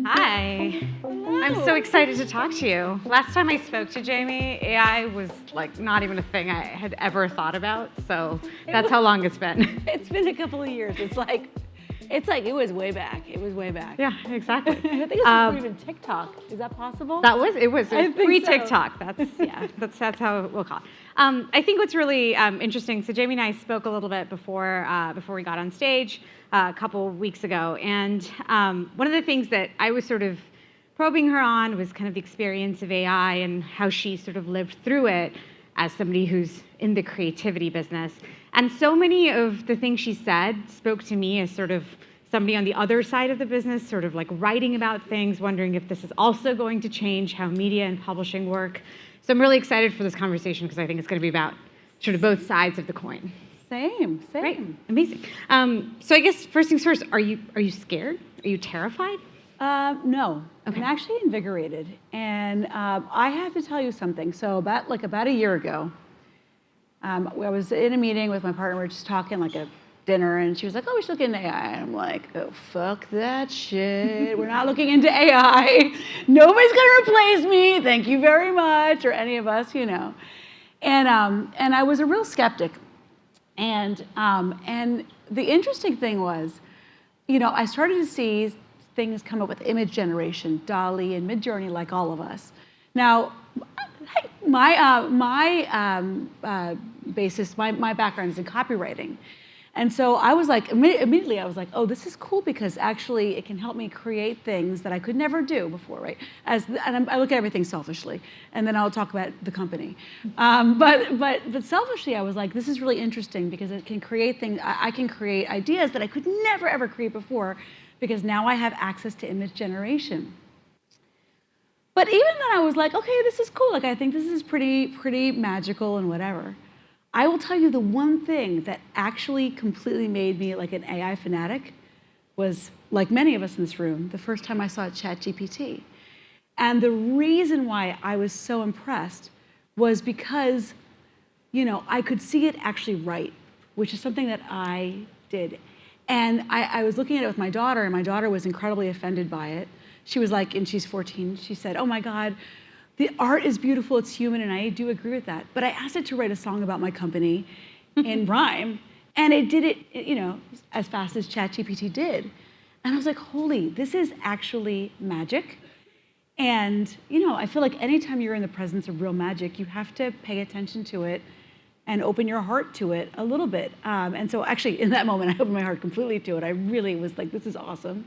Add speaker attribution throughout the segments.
Speaker 1: Hi. I'm so excited to talk to you. Last time I spoke to Jaime, AI was like not even a thing I had ever thought about. So that's how long it's been.
Speaker 2: It's been a couple of years. It's like it was way back. It was way back.
Speaker 1: Yeah, exactly.
Speaker 2: I think it's before even TikTok. Is that possible?
Speaker 1: It was
Speaker 2: I think
Speaker 1: pre-TikTok. That's how we'll call it. I think what's really interesting. So Jaime and I spoke a little bit before we got on stage a couple weeks ago, and one of the things that I was sort of probing her on was kind of the experience of AI and how she sort of lived through it as somebody who's in the creativity business. And so many of the things she said spoke to me as sort of somebody on the other side of the business, sort of like writing about things, wondering if this is also going to change how media and publishing work. So I'm really excited for this conversation because I think it's going to be about sort of both sides of the coin.
Speaker 2: Same.
Speaker 1: Great, amazing. So I guess first things first, are you scared? Are you terrified?
Speaker 2: No.
Speaker 1: Okay.
Speaker 2: I'm actually invigorated, and I have to tell you something. So about a year ago, I was in a meeting with my partner. We were just talking like a dinner, and she was like, "Oh, we should look into AI." And I'm like, "Oh, fuck that shit. We're not looking into AI. Nobody's gonna replace me. Thank you very much, or any of us, you know." And I was a real skeptic. And the interesting thing was, you know, I started to see things come up with image generation, DALL-E and Midjourney, like all of us. Now, my background is in copywriting. And so I was like, immediately I was like, oh, this is cool because actually it can help me create things that I could never do before, right? I look at everything selfishly, and then I'll talk about the company. But selfishly, I was like, this is really interesting because it can create things. I can create ideas that I could never ever create before because now I have access to image generation. But even then, I was like, okay, this is cool. Like, I think this is pretty magical and whatever. I will tell you the one thing that actually completely made me like an AI fanatic was, like many of us in this room, the first time I saw ChatGPT. And the reason why I was so impressed was because, you know, I could see it actually write, which is something that I did. And I was looking at it with my daughter, and my daughter was incredibly offended by it. She was like, and she's 14, she said, "Oh my God, the art is beautiful, it's human," and I do agree with that. But I asked it to write a song about my company in rhyme, and it did it, you know, as fast as ChatGPT did. And I was like, holy, this is actually magic. And, you know, I feel like anytime you're in the presence of real magic, you have to pay attention to it and open your heart to it a little bit. And so actually, in that moment, I opened my heart completely to it. I really was like, this is awesome.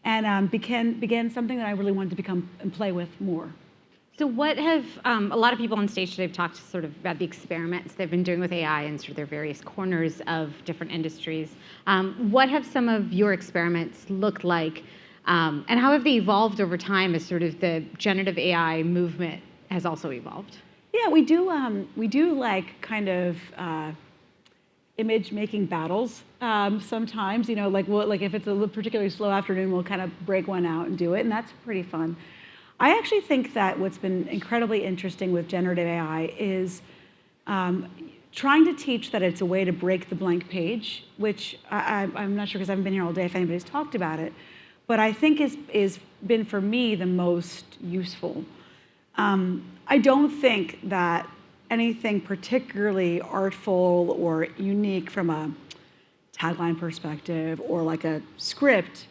Speaker 2: And began something that I really wanted to become and play with more.
Speaker 1: So what have a lot of people on stage today have talked sort of about the experiments they've been doing with AI in sort of their various corners of different industries. What have some of your experiments looked like, and how have they evolved over time as sort of the generative AI movement has also evolved?
Speaker 2: Yeah, we do like kind of image making battles sometimes. You know, like if it's a particularly slow afternoon, we'll kind of break one out and do it, and that's pretty fun. I actually think that what's been incredibly interesting with generative AI is trying to teach that it's a way to break the blank page, which I'm not sure because I haven't been here all day if anybody's talked about it, but I think is been for me the most useful. I don't think that anything particularly artful or unique from a tagline perspective or like a script,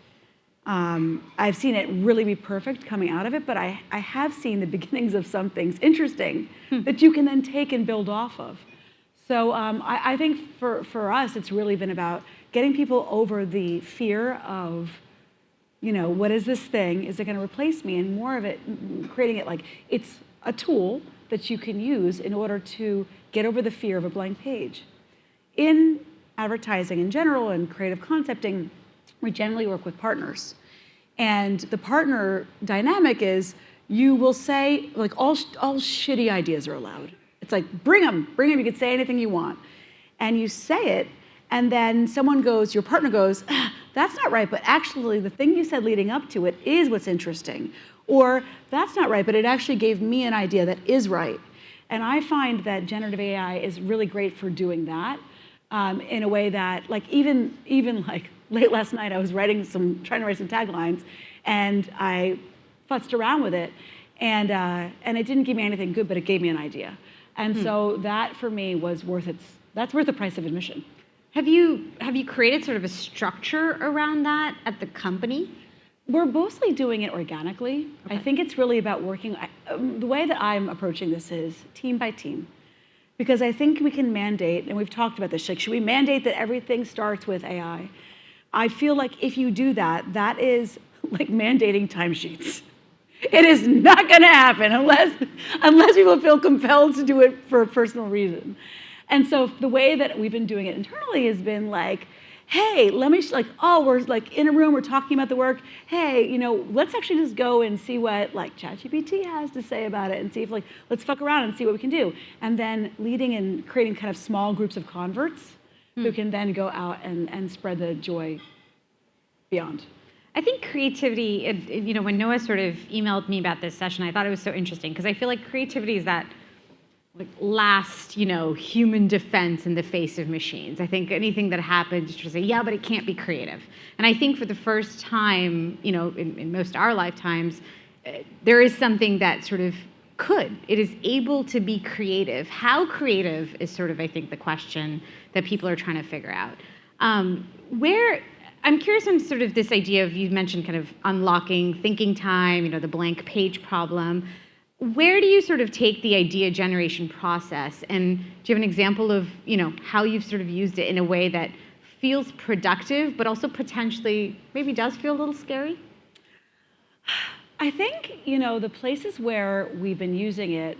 Speaker 2: I've seen it really be perfect coming out of it, but I have seen the beginnings of some things interesting that you can then take and build off of. So I think for us, it's really been about getting people over the fear of, you know, what is this thing? Is it going to replace me? And more of it, creating it like it's a tool that you can use in order to get over the fear of a blank page. In advertising in general and creative concepting, we generally work with partners. And the partner dynamic is you will say, like, all shitty ideas are allowed. It's like, bring them, you can say anything you want. And you say it, and then someone goes, your partner goes, that's not right, but actually the thing you said leading up to it is what's interesting. Or that's not right, but it actually gave me an idea that is right. And I find that generative AI is really great for doing that in a way that, like, even like late last night, I was trying to write some taglines, and I futzed around with it, and it didn't give me anything good, but it gave me an idea. And so that for me was that's worth the price of admission.
Speaker 1: Have you created sort of a structure around that at the company?
Speaker 2: We're mostly doing it organically. Okay. I think it's really about working. The way that I'm approaching this is team by team, because I think we can mandate, and we've talked about this. Like, should we mandate that everything starts with AI? I feel like if you do that, that is like mandating timesheets. It is not going to happen unless people feel compelled to do it for a personal reason. And so the way that we've been doing it internally has been like, hey, let me, we're like in a room, we're talking about the work. Hey, let's actually just go and see what like ChatGPT has to say about it and see if let's fuck around and see what we can do. And then leading and creating kind of small groups of converts who can then go out and spread the joy beyond.
Speaker 1: I think creativity, when Noah sort of emailed me about this session, I thought it was so interesting because I feel like creativity is that last, human defense in the face of machines. I think anything that happens, you just say, yeah, but it can't be creative. And I think for the first time, in most of our lifetimes, there is something that sort of could. It is able to be creative. How creative is sort of, I think, the question that people are trying to figure out. I'm curious on sort of this idea of, you mentioned kind of unlocking thinking time, the blank page problem. Where do you sort of take the idea generation process? And do you have an example of, how you've sort of used it in a way that feels productive, but also potentially maybe does feel a little scary?
Speaker 2: I think, the places where we've been using it,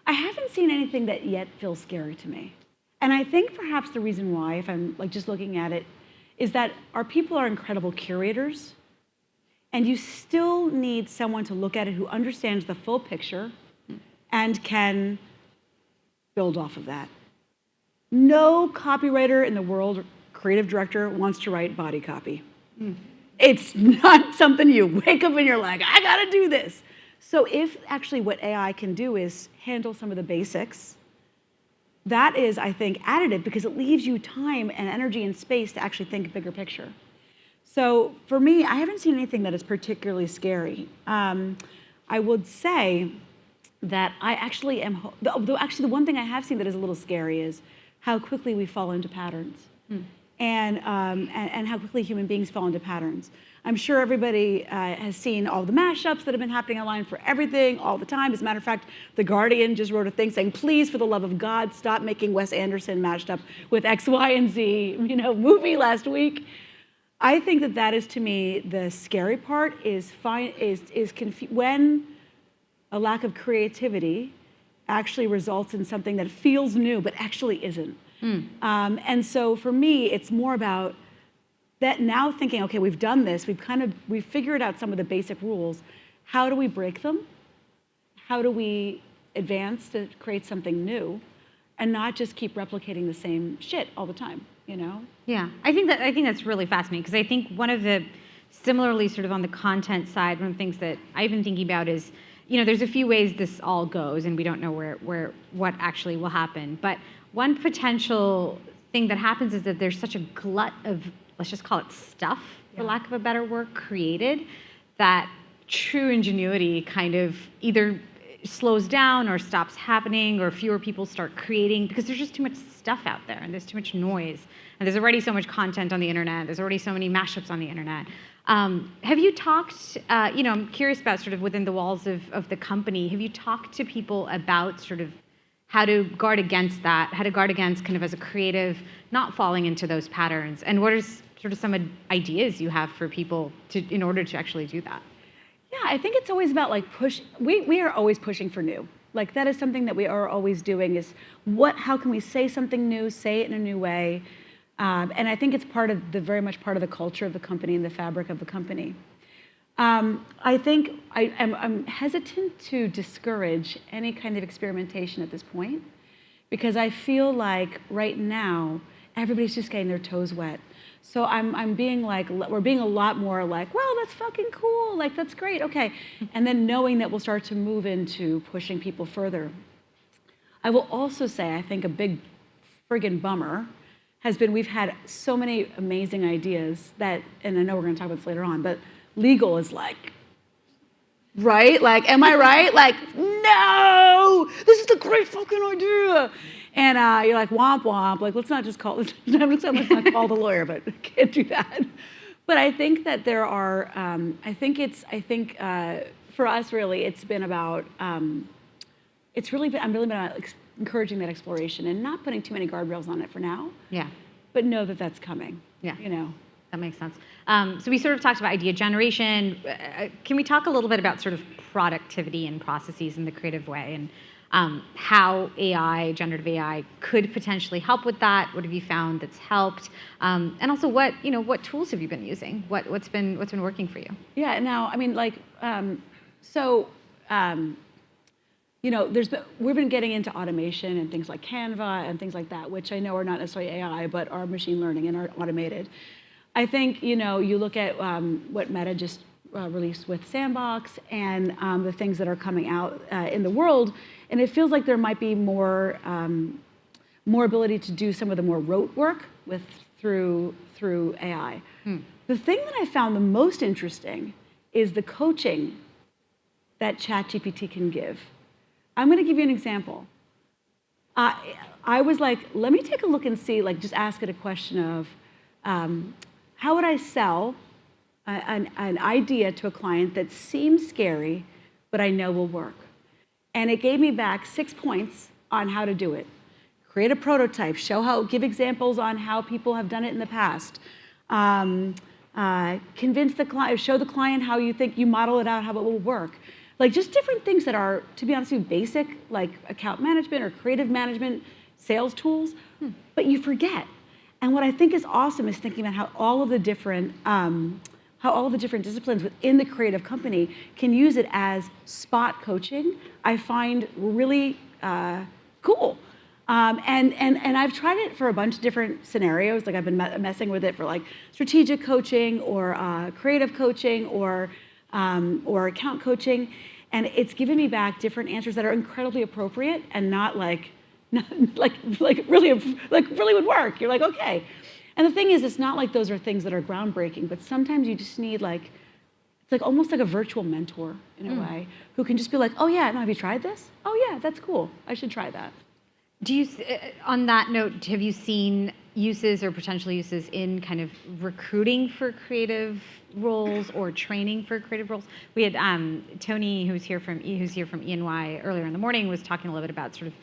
Speaker 2: I haven't seen anything that yet feels scary to me. And I think perhaps the reason why, if I'm just looking at it, is that our people are incredible curators, and you still need someone to look at it who understands the full picture and can build off of that. No copywriter in the world, creative director, wants to write body copy. It's not something you wake up and you're like, I gotta do this. So if actually what AI can do is handle some of the basics, that is, I think, additive because it leaves you time and energy and space to actually think bigger picture. So for me, I haven't seen anything that is particularly scary. I would say that I actually am, though actually the one thing I have seen that is a little scary is how quickly we fall into patterns and how quickly human beings fall into patterns. I'm sure everybody has seen all the mashups that have been happening online for everything all the time. As a matter of fact, The Guardian just wrote a thing saying, please, for the love of God, stop making Wes Anderson mashed up with X, Y, and Z, movie last week. I think that is, to me, the scary part is when a lack of creativity actually results in something that feels new but actually isn't. And so for me, it's more about that now thinking, okay, we've done this, we've figured out some of the basic rules. How do we break them? How do we advance to create something new and not just keep replicating the same shit all the time,
Speaker 1: Yeah, I think that's really fascinating because I think one of the, similarly sort of on the content side, one of the things that I've been thinking about is, there's a few ways this all goes and we don't know what actually will happen. But one potential thing that happens is that there's such a glut of, let's just call it stuff, for lack of a better word, created, that true ingenuity kind of either slows down or stops happening or fewer people start creating because there's just too much stuff out there and there's too much noise. And there's already so much content on the internet. There's already so many mashups on the internet. Have you talked, I'm curious about sort of within the walls of the company, have you talked to people about sort of how to guard against that, how to guard against kind of as a creative, not falling into those patterns? And what are sort of some ideas you have for people in order to actually do that?
Speaker 2: Yeah, I think it's always about we are always pushing for new. That is something that we are always doing is how can we say something new, say it in a new way? And I think it's very much part of the culture of the company and the fabric of the company. I think I'm hesitant to discourage any kind of experimentation at this point because I feel like right now everybody's just getting their toes wet. So we're being a lot more like, well, that's fucking cool, that's great, okay. And then knowing that we'll start to move into pushing people further. I will also say, I think a big friggin' bummer has been we've had so many amazing ideas that, and I know we're going to talk about this later on, but legal is like, right? Like, am I right? Like, no, this is a great fucking idea. And you're like, womp womp. Like, let's not call the lawyer, but I can't do that. But I think that there are. For us, really, it's been about. I'm really been about encouraging that exploration and not putting too many guardrails on it for now.
Speaker 1: Yeah.
Speaker 2: But know that that's coming.
Speaker 1: Yeah.
Speaker 2: You know.
Speaker 1: That makes sense. So we sort of talked about idea generation. Can we talk a little bit about sort of productivity and processes in the creative way, and how AI, generative AI, could potentially help with that? What have you found that's helped? And also, what tools have you been using? What's been working for you?
Speaker 2: Yeah. Now, I mean, like, we've been getting into automation and things like Canva and things like that, which I know are not necessarily AI, but are machine learning and are automated. I think, you look at what Meta just released with Sandbox and the things that are coming out in the world, and it feels like there might be more ability to do some of the more rote work through AI. The thing that I found the most interesting is the coaching that ChatGPT can give. I'm going to give you an example. I was like, let me take a look and see, like, just ask it a question of, how would I sell an idea to a client that seems scary, but I know will work? And it gave me back 6 points on how to do it. Create a prototype, give examples on how people have done it in the past. Convince the client, show the client how you think you model it out, how it will work. Like, just different things that are, to be honest with you, basic, like account management or creative management, sales tools, but you forget. And what I think is awesome is thinking about how all of the different disciplines within the creative company can use it as spot coaching. I find really cool. And I've tried it for a bunch of different scenarios. Like, I've been messing with it for like strategic coaching or creative coaching or account coaching, and it's given me back different answers that are incredibly appropriate and not really would work. You're like, okay. And the thing is, it's not like those are things that are groundbreaking, but sometimes you just need it's like almost like a virtual mentor in a way, who can just be like, oh yeah, no, have you tried this? Oh yeah, that's cool. I should try that.
Speaker 1: Do you, on that note, have you seen uses or potential uses in kind of recruiting for creative roles or training for creative roles? We had Tony, who's here from EY earlier in the morning, was talking a little bit about sort of,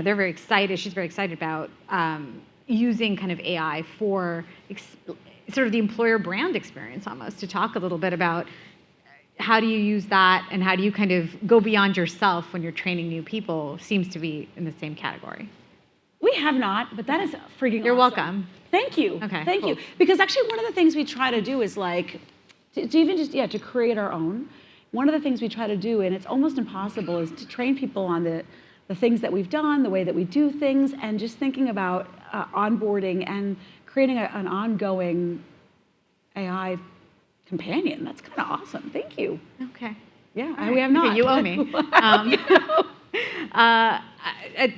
Speaker 1: they're very excited. She's very excited about using kind of AI for sort of the employer brand experience, almost, to talk a little bit about how do you use that and how do you kind of go beyond yourself when you're training new people. Seems to be in the same category.
Speaker 2: We have not, but that is freaking
Speaker 1: You're
Speaker 2: awesome.
Speaker 1: welcome.
Speaker 2: Thank you.
Speaker 1: Okay,
Speaker 2: Thank
Speaker 1: cool.
Speaker 2: you. Because actually one of the things we try to do is like, to create our own. One of the things we try to do, and it's almost impossible, is to train people on the things that we've done, the way that we do things, and just thinking about onboarding and creating an ongoing AI companion. That's kind of awesome. Thank you.
Speaker 1: Okay.
Speaker 2: Yeah,
Speaker 1: Right.
Speaker 2: we have not.
Speaker 1: Okay, you owe me.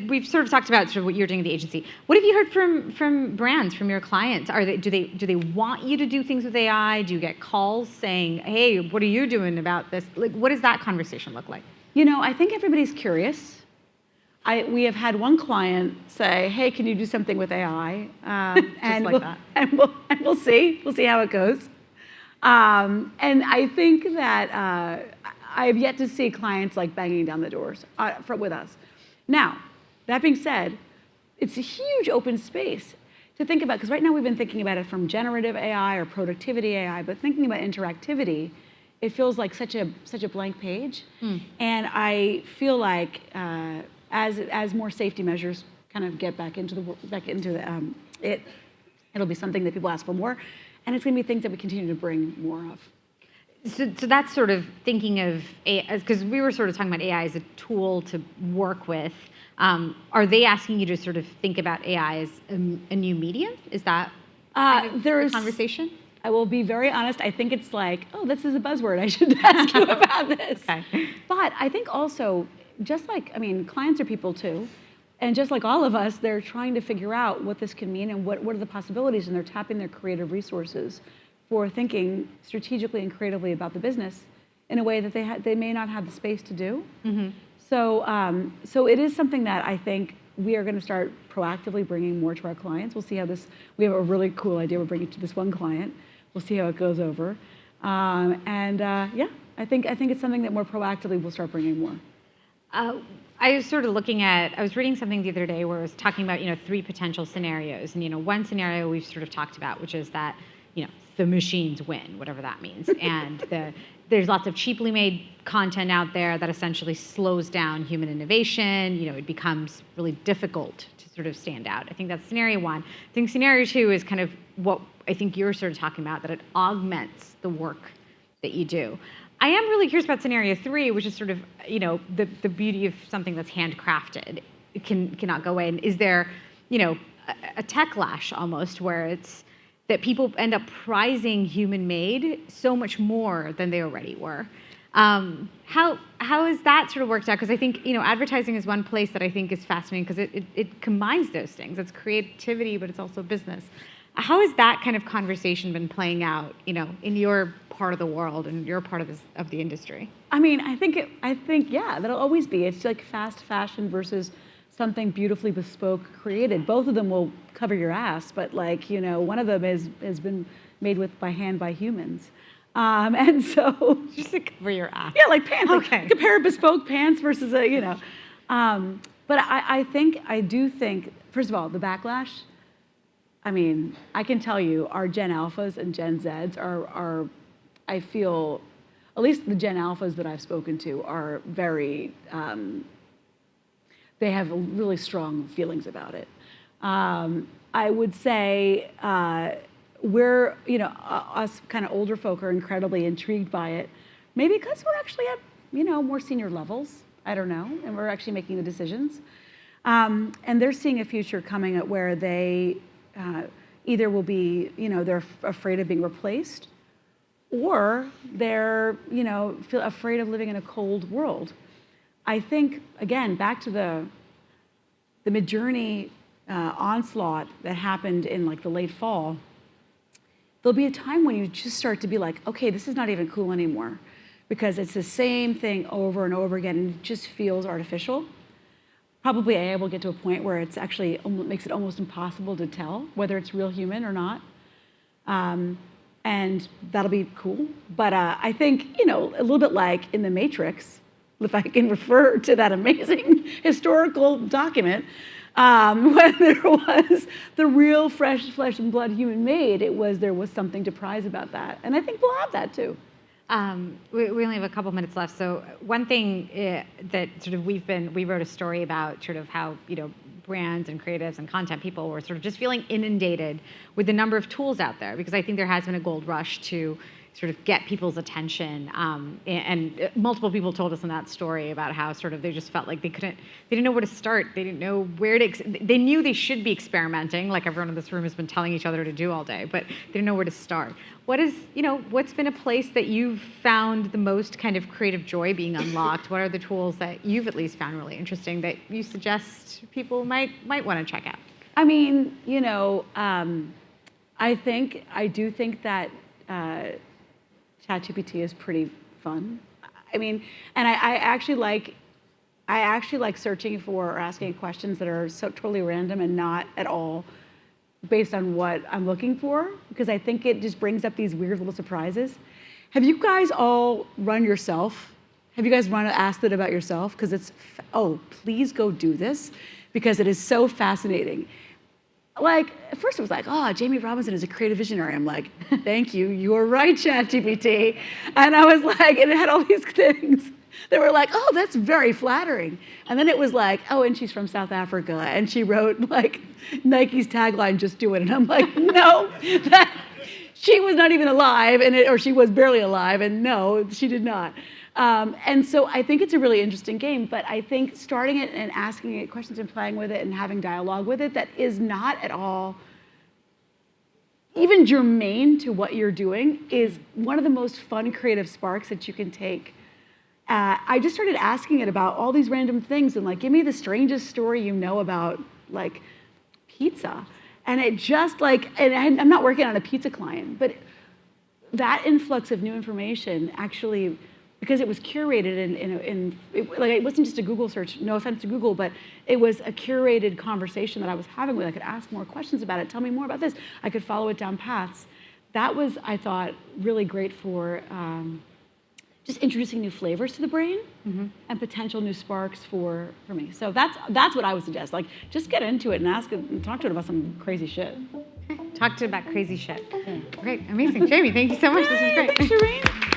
Speaker 1: We've sort of talked about sort of what you're doing at the agency. What have you heard from brands, from your clients? Do they want you to do things with AI? Do you get calls saying, "Hey, what are you doing about this?" Like, what does that conversation look like? I think everybody's curious. We have had one client say, "Hey, can you do something with AI?" And that.
Speaker 2: And we'll see. We'll see how it goes. And I think that I have yet to see clients like banging down the doors with us. Now, that being said, it's a huge open space to think about, because right now we've been thinking about it from generative AI or productivity AI, but thinking about interactivity, it feels like such a blank page. And I feel like as more safety measures kind of get back into it, it'll be something that people ask for more, and it's going to be things that we continue to bring more of.
Speaker 1: So that's sort of thinking of AI, because we were sort of talking about AI as a tool to work with. Are they asking you to sort of think about AI as a new medium? Is that the conversation?
Speaker 2: I will be very honest. I think it's like, oh, this is a buzzword. I should ask you about this.
Speaker 1: Okay.
Speaker 2: But I think also, just like, clients are people too. And just like all of us, they're trying to figure out what this can mean and what are the possibilities, and they're tapping their creative resources for thinking strategically and creatively about the business in a way that they may not have the space to do. So it is something that I think we are going to start proactively bringing more to our clients. We'll see how this, we have a really cool idea we're bringing to this one client. We'll see how it goes over. Yeah, I think it's something that more proactively we'll start bringing more.
Speaker 1: I was sort of I was reading something the other day where it was talking about, 3 potential scenarios. And, one scenario we've sort of talked about, which is that, the machines win, whatever that means. And there's lots of cheaply made content out there that essentially slows down human innovation. It becomes really difficult to sort of stand out. I think that's scenario 1. I think scenario 2 is kind of what I think you're sort of talking about, that it augments the work that you do. I am really curious about scenario 3, which is sort of, the beauty of something that's handcrafted. It cannot go away. And is there, a tech lash almost, where it's that people end up prizing human-made so much more than they already were. How has that sort of worked out? Because I think, advertising is one place that I think is fascinating because it combines those things. It's creativity, but it's also business. How has that kind of conversation been playing out, in your part of the world and your part of the industry?
Speaker 2: I mean, I think yeah, that'll always be. It's like fast fashion versus something beautifully bespoke created. Both of them will cover your ass, but like, one of them has been made by hand by humans. And so
Speaker 1: just to cover your ass.
Speaker 2: Yeah, like pants.
Speaker 1: Okay.
Speaker 2: Like, compare bespoke pants versus but I do think, first of all, the backlash, I mean, I can tell you our Gen Alphas and Gen Zs are I feel, at least the Gen Alphas that I've spoken to are very, they have really strong feelings about it. I would say we're, us kind of older folk are incredibly intrigued by it, maybe because we're actually at, more senior levels, I don't know, and we're actually making the decisions. And they're seeing a future coming at where they either will be, they're afraid of being replaced, or they're, feel afraid of living in a cold world. I think, again, back to the Midjourney onslaught that happened in like the late fall, there'll be a time when you just start to be like, okay, this is not even cool anymore, because it's the same thing over and over again, and it just feels artificial. Probably AI will get to a point where it's actually makes it almost impossible to tell whether it's real human or not. And that'll be cool. But I think, a little bit like in The Matrix, if I can refer to that amazing historical document, when there was the real fresh flesh and blood human made, there was something to prize about that. And I think we'll have that too.
Speaker 1: We only have a couple minutes left. So one thing that sort of we wrote a story about sort of how, brands and creatives and content people were sort of just feeling inundated with the number of tools out there, because I think there has been a gold rush to sort of get people's attention. And multiple people told us in that story about how sort of they just felt like they didn't know where to start. They didn't know where to, they knew they should be experimenting, like everyone in this room has been telling each other to do all day, but they didn't know where to start. What's been a place that you've found the most kind of creative joy being unlocked? What are the tools that you've at least found really interesting that you suggest people might want to check out?
Speaker 2: I mean, I do think that ChatGPT is pretty fun. I mean, and I actually like searching for or asking questions that are so totally random and not at all based on what I'm looking for, because I think it just brings up these weird little surprises. Have you guys all run yourself? Have you guys asked it about yourself? Because please go do this, because it is so fascinating. Like, at first it was like, Jamie Robinson is a creative visionary. I'm like, thank you, you're right, ChatGPT. And I was like, and it had all these things that were like, that's very flattering. And then it was like, and she's from South Africa, and she wrote like Nike's tagline, just do it. And I'm like, no, she was not even alive, or she was barely alive, and no, she did not. And so I think it's a really interesting game, but I think starting it and asking it questions and playing with it and having dialogue with it that is not at all even germane to what you're doing is one of the most fun creative sparks that you can take I just started asking it about all these random things and like, give me the strangest story you know about like pizza. And it just like, and I'm not working on a pizza client, but that influx of new information actually, because it was curated like it wasn't just a Google search, no offense to Google, but it was a curated conversation that I was having with. I could ask more questions about it, tell me more about this. I could follow it down paths. That was, I thought, really great for just introducing new flavors to the brain and potential new sparks for me. So that's what I would suggest. Like, just get into it and ask it and talk to it about some crazy shit.
Speaker 1: Talk to it about crazy shit. Great, amazing. Jamie, thank you so much. This was great.
Speaker 2: Thanks, Shareen.